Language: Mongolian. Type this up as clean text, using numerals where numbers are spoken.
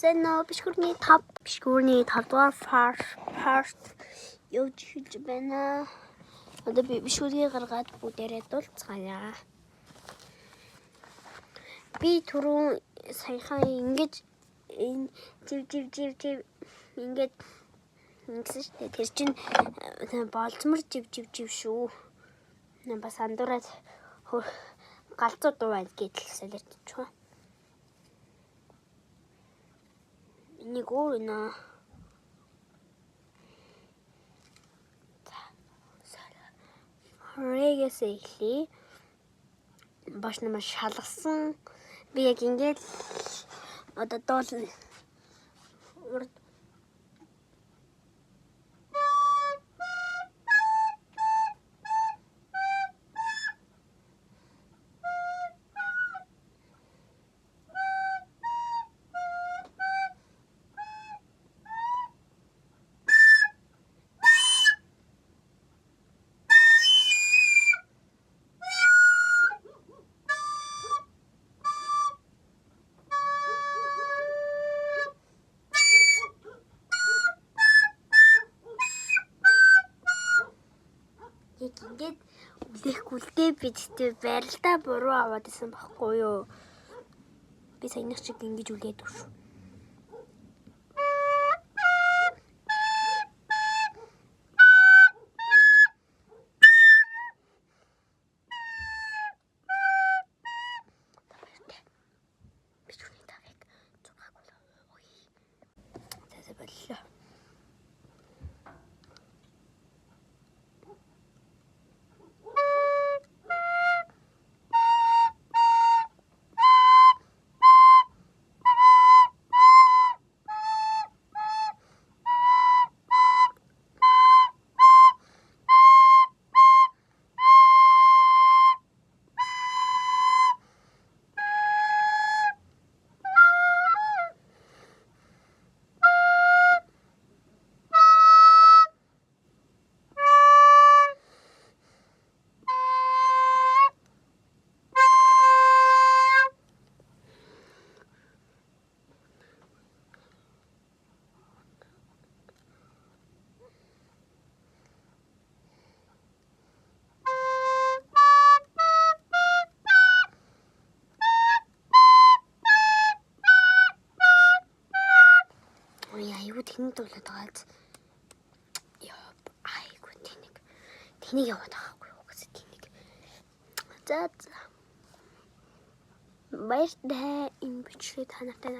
Сено бишгүрний 5 дугаар part явж эхэлж байна. Одоо би бишгүрийг гаргаад бүгдээрээ дуулцгаая. Би түрүү саяхан ингэж энэ жив ингэж ингэсэн шүү дээ. Тэр чинь болцмор жив шүү. Бас андуураад галзуу дуу байна гэдэл солирдож байна. Энийг өөр нэ. Рэгээс эхлэе. Баш намайг шалгасан. Би яг ингэж одоо дуулна. Яг ингэж үлээхгүйдээ би тэгтээ байралтаа буруу аваад исэн байхгүй юу? Би саяных шиг ингэж үлээд өгш. Айгуу тэнийг дуулаад байгаа. Айгуу тэнийг яваад байгаа байхгүй юу гэсэн тэнийг. За баяртай энэ бичлэгийг та нартай